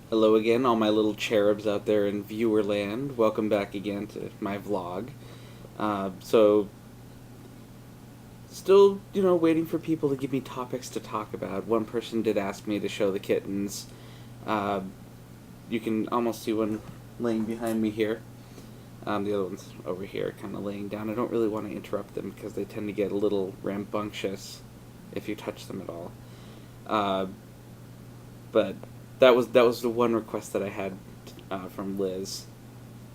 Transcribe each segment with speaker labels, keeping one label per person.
Speaker 1: Hello again, all my little cherubs out there in viewer land. Welcome back again to my vlog. Still, waiting for people to give me topics to talk about. One person did ask me to show the kittens. Uh, you can almost see one laying behind me here. The other one's over here, kind of laying down. I don't really want to interrupt them because they tend to get a little rambunctious if you touch them at all. Uh, but that was the one request that I had from Liz,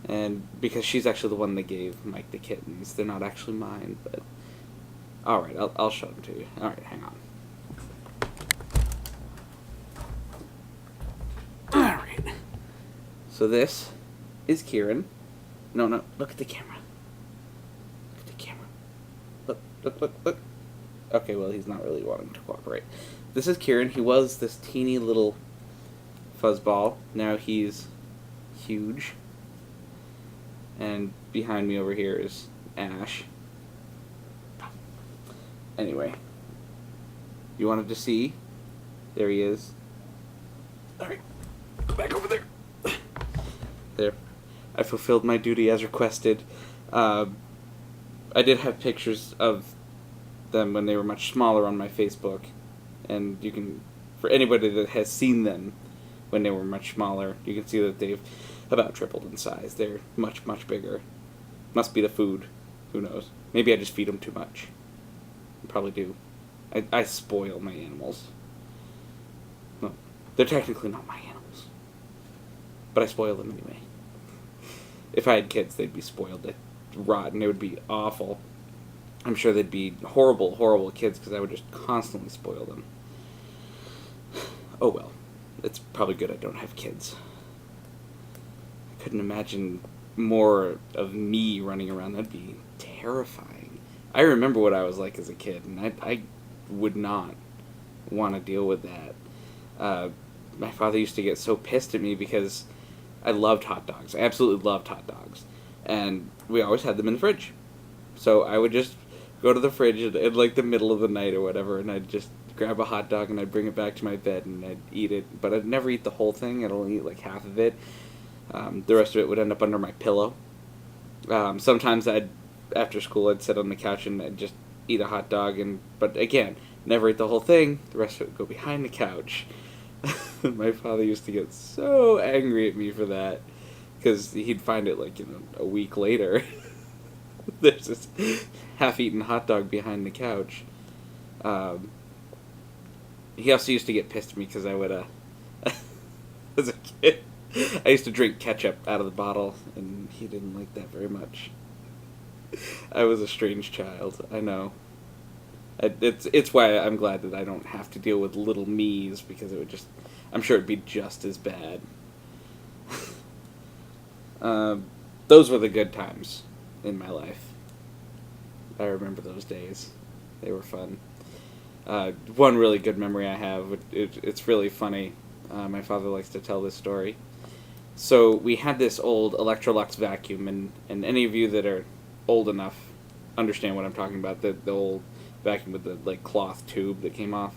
Speaker 1: and because she's actually the one that gave Mike the kittens, they're not actually mine. But all right, I'll show them to you. All right, hang on. All right. So this is Kieran. No, look at the camera. Look at the camera. Look. Okay, well, he's not really wanting to cooperate. This is Kieran. He was this teeny little fuzzball. Now he's huge. And behind me over here is Ash. Anyway, you wanted to see? There he is. Alright, go back over there. There. I fulfilled my duty as requested. I did have pictures of them when they were much smaller on my Facebook. And you can, for anybody that has seen them when they were much smaller, you can see that they've about tripled in size. They're much, much bigger. Must be the food. Who knows? Maybe I just feed them too much. I probably do. I spoil my animals. No, they're technically not my animals. But I spoil them anyway. If I had kids, they'd be spoiled. They'd rotten. It would be awful. I'm sure they'd be horrible, horrible kids because I would just constantly spoil them. Oh well. It's probably good I don't have kids. I couldn't imagine more of me running around. That'd be terrifying. I remember what I was like as a kid, and I would not want to deal with that. My father used to get so pissed at me because I loved hot dogs. I absolutely loved hot dogs. And we always had them in the fridge. So I would just go to the fridge in like the middle of the night or whatever, and I'd just grab a hot dog and I'd bring it back to my bed and I'd eat it. But I'd never eat the whole thing. I'd only eat like half of it. The rest of it would end up under my pillow. Sometimes after school, I'd sit on the couch and I'd just eat a hot dog. But again, never eat the whole thing. The rest of it would go behind the couch. My father used to get so angry at me for that because he'd find it like a week later. There's this half-eaten hot dog behind the couch. He also used to get pissed at me because I would, as a kid, I used to drink ketchup out of the bottle, and he didn't like that very much. I was a strange child, I know. It's why I'm glad that I don't have to deal with little me's, because I'm sure it'd be just as bad. Those were the good times in my life. I remember those days. They were fun. One really good memory I have, it's really funny. My father likes to tell this story. So we had this old Electrolux vacuum, and any of you that are old enough understand what I'm talking about, the old vacuum with the like cloth tube that came off.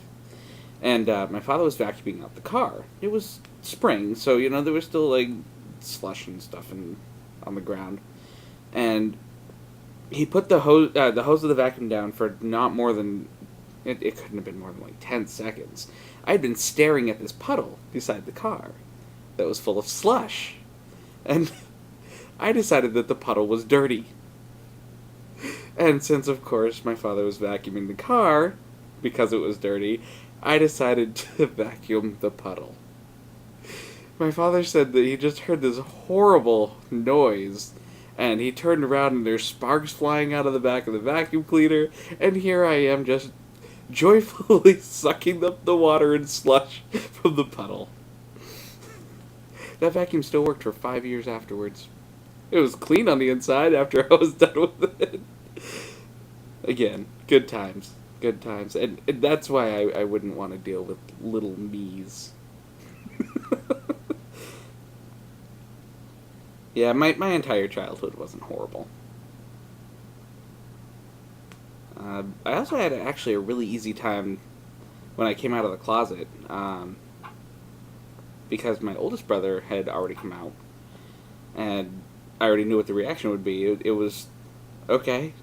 Speaker 1: And my father was vacuuming out the car. It was spring, so there was still like slush and stuff on the ground. And he put the hose of the vacuum down for not more than it couldn't have been more than like 10 seconds. I'd been staring at this puddle beside the car that was full of slush. And I decided that the puddle was dirty. And since, of course, my father was vacuuming the car because it was dirty, I decided to vacuum the puddle. My father said that he just heard this horrible noise, and he turned around and there's sparks flying out of the back of the vacuum cleaner, and here I am just joyfully sucking up the water and slush from the puddle. That vacuum still worked for 5 years afterwards. It was clean on the inside after I was done with it. Again, good times. Good times. And that's why I wouldn't want to deal with little me's. Yeah, my entire childhood wasn't horrible. I also had actually a really easy time when I came out of the closet. because my oldest brother had already come out, and I already knew what the reaction would be. It was, okay,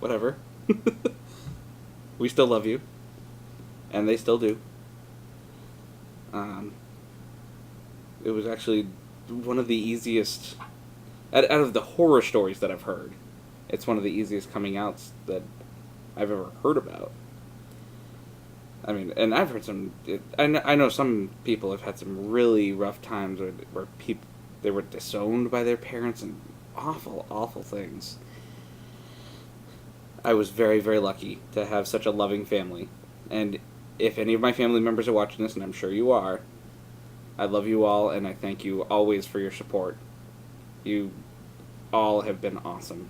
Speaker 1: whatever. We still love you, and they still do. It was actually one of the easiest, out of the horror stories that I've heard, it's one of the easiest coming outs that I've ever heard about. I mean, and I've heard some. I know some people have had some really rough times where people they were disowned by their parents and awful, awful things. I was very, very lucky to have such a loving family, and if any of my family members are watching this, and I'm sure you are, I love you all, and I thank you always for your support. You all have been awesome.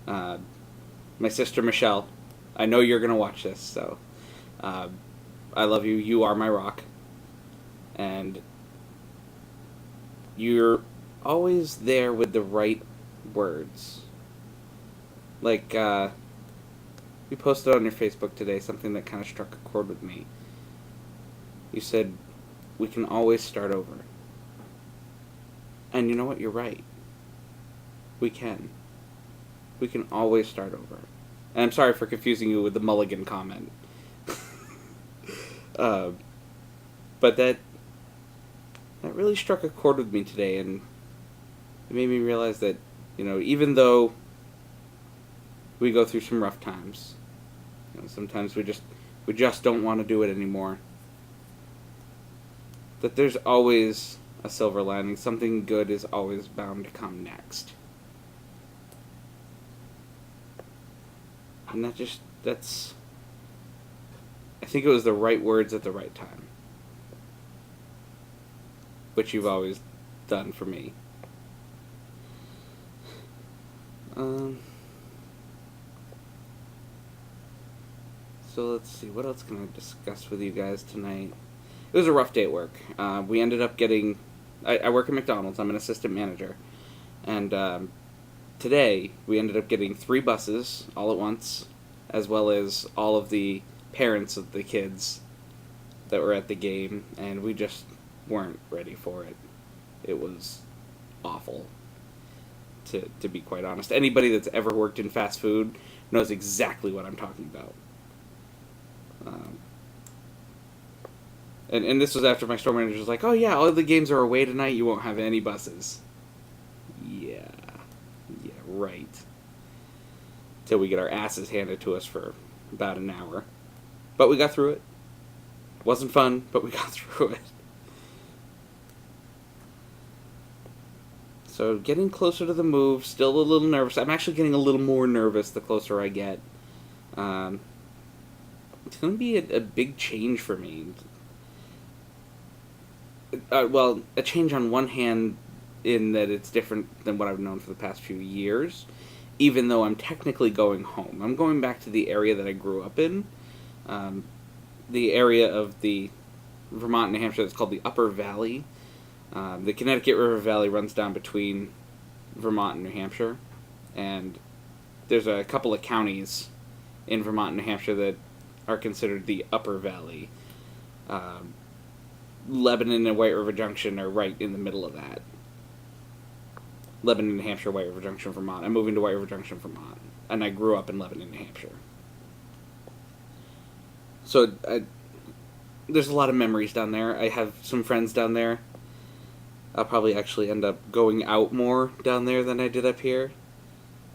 Speaker 1: My sister Michelle, I know you're going to watch this, so I love you. You are my rock. And you're always there with the right words. Like, you posted on your Facebook today something that kind of struck a chord with me. You said, we can always start over. And you know what? You're right. We can. We can always start over. And I'm sorry for confusing you with the mulligan comment. But that really struck a chord with me today, and it made me realize that, even though we go through some rough times, sometimes we just don't want to do it anymore, that there's always a silver lining. Something good is always bound to come next. And that's, I think it was the right words at the right time. Which you've always done for me. So let's see, what else can I discuss with you guys tonight? It was a rough day at work. We ended up getting, I work at McDonald's, I'm an assistant manager. And today, we ended up getting 3 buses all at once, as well as all of the parents of the kids that were at the game, and we just weren't ready for it. It was awful, to be quite honest. Anybody that's ever worked in fast food knows exactly what I'm talking about. And this was after my store manager was like, oh yeah, all the games are away tonight, you won't have any buses. Yeah, right. Till we get our asses handed to us for about an hour. But we got through it. Wasn't fun, but we got through it. So getting closer to the move, still a little nervous. I'm actually getting a little more nervous the closer I get. It's going to be a big change for me. Well, a change on one hand in that it's different than what I've known for the past few years, even though I'm technically going home. I'm going back to the area that I grew up in, the area of the Vermont, New Hampshire that's called the Upper Valley. The Connecticut River Valley runs down between Vermont and New Hampshire, and there's a couple of counties in Vermont and New Hampshire that are considered the Upper Valley. Lebanon and White River Junction are right in the middle of that. Lebanon, New Hampshire, White River Junction, Vermont. I'm moving to White River Junction, Vermont, and I grew up in Lebanon, New Hampshire. So there's a lot of memories down there. I have some friends down there. I'll probably actually end up going out more down there than I did up here.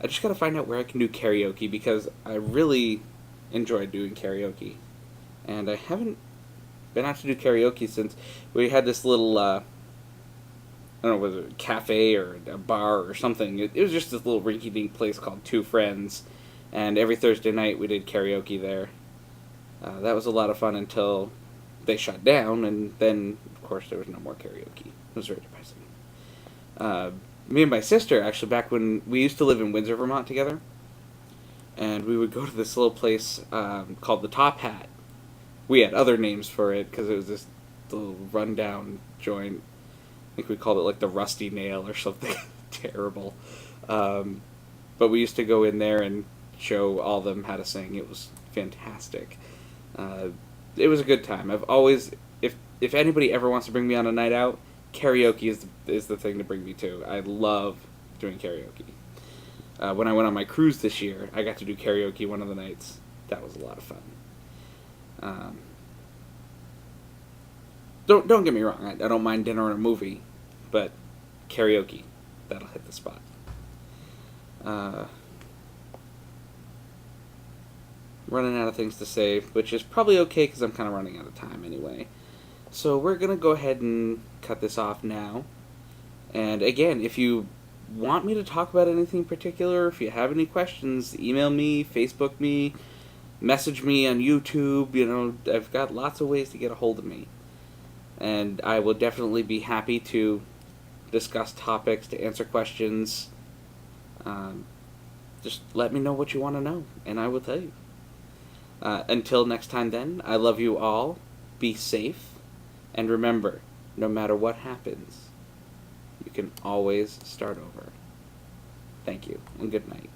Speaker 1: I just gotta find out where I can do karaoke, because I really enjoy doing karaoke. And I haven't been out to do karaoke since we had this little, I don't know, was it a cafe or a bar or something? It was just this little rinky-dink place called Two Friends, and every Thursday night we did karaoke there. That was a lot of fun until they shut down, and then, of course, there was no more karaoke. It was very depressing. Me and my sister, actually, back when we used to live in Windsor, Vermont together, and we would go to this little place called the Top Hat. We had other names for it, because it was this little rundown joint. I think we called it like the Rusty Nail or something terrible. But we used to go in there and show all of them how to sing. It was fantastic. It was a good time. I've always, if if anybody ever wants to bring me on a night out, karaoke is the thing to bring me to. I love doing karaoke. When I went on my cruise this year, I got to do karaoke one of the nights. That was a lot of fun. Don't get me wrong. I don't mind dinner and a movie, but karaoke, that'll hit the spot. Running out of things to say, which is probably okay because I'm kind of running out of time anyway. So we're going to go ahead and cut this off now. And again, if you want me to talk about anything particular, if you have any questions, email me, Facebook me, message me on YouTube. You know, I've got lots of ways to get a hold of me. And I will definitely be happy to discuss topics, to answer questions. Just let me know what you want to know, and I will tell you. Until next time then, I love you all. Be safe. And remember, no matter what happens, you can always start over. Thank you, and good night.